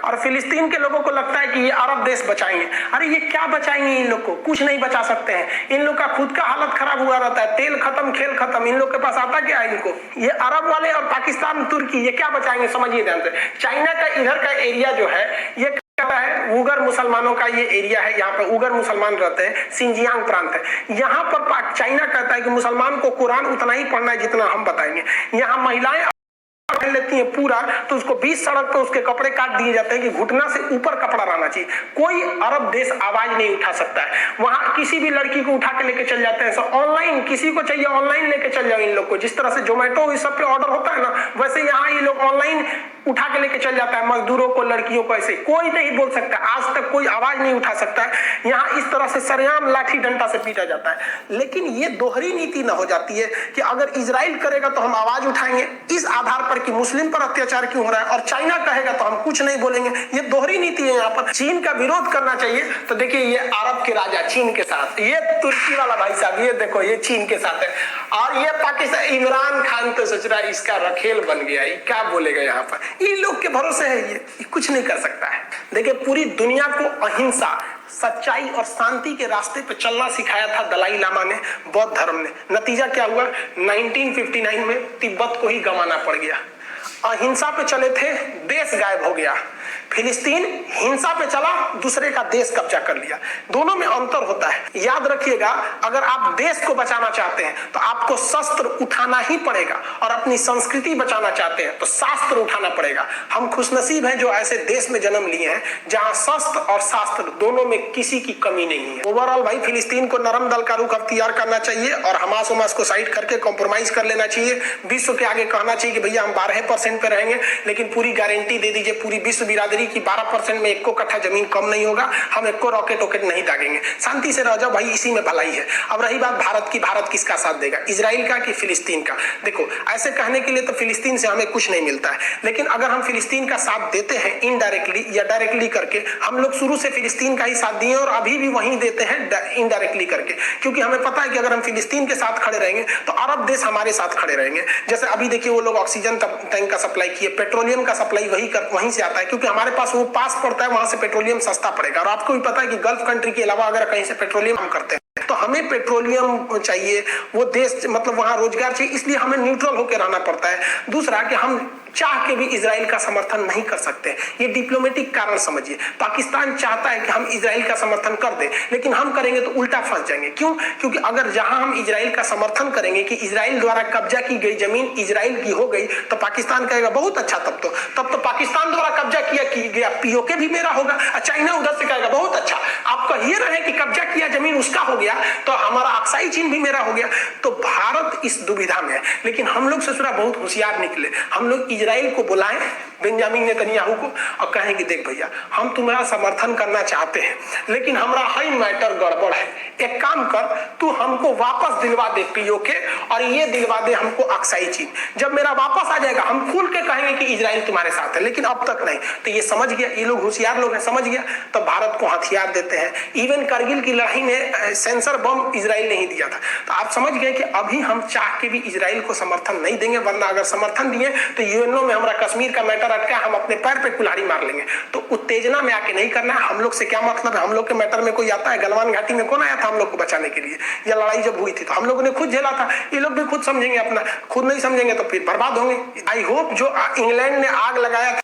और फिलिस्तीन के लोगों को लगता है कि ये अरब देश बचाएंगे। अरे ये क्या बचाएंगे? इन लोग को कुछ नहीं बचा सकते हैं। इन लोग का खुद का हालत खराब हुआ रहता है, तेल खत्म खेल खत्म। इन लोग के पास आता क्या है? इनको ये अरब वाले और पाकिस्तान तुर्की ये क्या बचाएंगे? समझिए ध्यान से। चाइना का इधर का एरिया जो है ये कहता है उगर मुसलमानों का ये एरिया है, यहाँ पे उगर मुसलमान रहते हैं, सिंजियांग प्रांत है। यहाँ पर चाइना कहता है कि मुसलमान को कुरान उतना ही पढ़ना है जितना हम बताएंगे। यहाँ महिलाएं पहन लेती है पूरा, तो उसको 20 सड़क पे उसके कपड़े काट दिए जाते हैं कि घुटना से ऊपर कपड़ा रहना चाहिए। कोई अरब देश आवाज नहीं उठा सकता है। वहां किसी भी लड़की को उठा के लेके चल जाते हैं। सो ऑनलाइन किसी को चाहिए ऑनलाइन लेके चल जाओ इन लोग को। जिस तरह से जोमेटो इस सब पे ऑर्डर होता है ना, वैसे यहाँ ये लोग ऑनलाइन उठा के लेके चल जाता है मजदूरों को, लड़कियों को। ऐसे कोई नहीं बोल सकता, आज तक कोई आवाज नहीं उठा सकता है। यहाँ इस तरह से सरेआम लाठी डंडा से पीटा जाता है। लेकिन ये दोहरी नीति ना हो जाती है कि अगर इजराइल करेगा तो हम आवाज उठाएंगे इस आधार पर कि मुस्लिम पर अत्याचार क्यों हो रहा है, और चाइना कहेगा तो हम कुछ नहीं बोलेंगे। ये दोहरी नीति है। यहाँ पर चीन का विरोध करना चाहिए तो देखिए ये अरब के राजा चीन के साथ, ये तुर्की वाला भाई साहब ये देखो ये चीन के साथ है, और ये पाकिस्तान इमरान खान तो सोच रहा है इसका रखेल बन गया, ये क्या बोलेगा यहाँ पर। इन लोग के भरोसे है ये कुछ नहीं कर सकता है। देखिए पूरी दुनिया को अहिंसा, सच्चाई और शांति के रास्ते पे चलना सिखाया था दलाई लामा ने, बौद्ध धर्म ने। नतीजा क्या हुआ? 1959 में तिब्बत को ही गंवाना पड़ गया। अहिंसा पे चले थे, देश गायब हो गया। फिलिस्तीन हिंसा पे चला, दूसरे का देश कब्जा कर लिया। दोनों में अंतर होता है, याद रखिएगा। अगर आप देश को बचाना चाहते हैं तो आपको शस्त्र उठाना ही पड़ेगा, और अपनी संस्कृति बचाना चाहते हैं तो शास्त्र उठाना पड़ेगा। हम खुशनसीब हैं जो ऐसे देश में जन्म लिए हैं जहां शस्त्र और शास्त्र दोनों में किसी की कमी नहीं है। ओवरऑल भाई फिलिस्तीन को नरम दल का रुख अख्तियार करना चाहिए और हमास उमास को साइड करके कॉम्प्रोमाइज कर लेना चाहिए। विश्व के आगे कहना चाहिए कि भैया हम 12% पे रहेंगे, लेकिन पूरी गारंटी दे दीजिए पूरी विश्व बिरादरी की 12% में 1 कट्ठा जमीन कम नहीं होगा, हम 1 रॉकेट वॉकेट नहीं दागेंगे, शांति से रह जाओ भाई, इसी में भलाई है। अब रही बात भारत की, भारत किसका साथ देगा, इजराइल का कि फिलिस्तीन का? देखो ऐसे कहने के लिए तो फिलिस्तीन से हमें कुछ नहीं मिलता है, लेकिन अगर हम फिलिस्तीन का साथ देते हैं इनडायरेक्टली या डायरेक्टली करके, हम लोग शुरू से फिलिस्तीन का ही साथ दिए और अभी भी वहीं देते हैं इनडायरेक्टली करके, क्योंकि हमें पता है कि अगर हम फिलिस्तीन के साथ खड़े रहेंगे तो अरब देश हमारे साथ खड़े रहेंगे। जैसे अभी देखिए वो लोग ऑक्सीजन टैंक का सप्लाई किए, पेट्रोलियम का सप्लाई वहीं से आता है, क्योंकि हमारे पास वो पास पड़ता है, वहां से पेट्रोलियम सस्ता पड़ेगा। और आपको भी पता है कि गल्फ कंट्री के अलावा अगर कहीं से पेट्रोलियम हम करते हैं तो हमें पेट्रोलियम चाहिए, वो देश मतलब वहां रोजगार चाहिए, इसलिए हमें न्यूट्रल होकर रहना पड़ता है। दूसरा कि हम चाह के भी इजराइल का समर्थन नहीं कर सकते, ये डिप्लोमेटिक कारण समझिए। पाकिस्तान चाहता है कि हम इजराइल का समर्थन कर दें, लेकिन हम करेंगे तो उल्टा फंस जाएंगे। क्यों? क्योंकि अगर जहां हम इजराइल का समर्थन करेंगे कि इजराइल द्वारा कब्जा की गई जमीन इजराइल की हो गई, तो पाकिस्तान कहेगा बहुत अच्छा, तब तो पाकिस्तान द्वारा कब्जा किया गया पीओके भी मेरा होगा। चाइना उधर से कहेगा बहुत अच्छा, आप कहिए रहे कि कब्जा किया जमीन उसका हो गया तो हमारा अक्साई चीन भी मेरा हो गया। तो भारत इस दुविधा में है, लेकिन हम लोग ससुरा बहुत होशियार निकले। हम लोग इजराइल को बुलाएं, बेंजामिन नेतन्याहू को, और कहें कि देख भैया हम तुम्हारा समर्थन करना चाहते हैं, लेकिन हमारा हाई मैटर गड़बड़ है, एक काम कर तू हमको वापस दिलवा दे पीओके, और ये दिलवा दे हमको अक्साई चीन। जब मेरा वापस आ जाएगा हम खुल के कहेंगे कि इजराइल तुम्हारे साथ है, लेकिन अब तक नहीं। तो ये समझ गया, ये लोग होशियार लोग हैं, समझ गया, तो भारत को हथियार देते हैं। इवन करगिल की लड़ाई में सेंसर बम इजराइल ने ही दिया था। तो आप समझ गए कि अभी हम चाह के भी इजराइल को समर्थन नहीं देंगे, वरना अगर समर्थन दिए तो यूएनओ में हमारा कश्मीर का मैटर अटका, हम अपने पैर पे कुल्हाड़ी मार लेंगे। तो उत्तेजना में आके नहीं करना है। हम लोग से क्या मतलब है? हम लोग के मैटर में कोई आता है? गलवान घाटी में कौन आया था हम लोग को बचाने के लिए? या लड़ाई जब हुई थी तो हम लोगों ने खुद झेला था, ये लोग भी खुद समझेंगे अपना, खुद नहीं समझेंगे तो फिर बर्बाद होंगे। आई होप जो इंग्लैंड ने आग लगाया था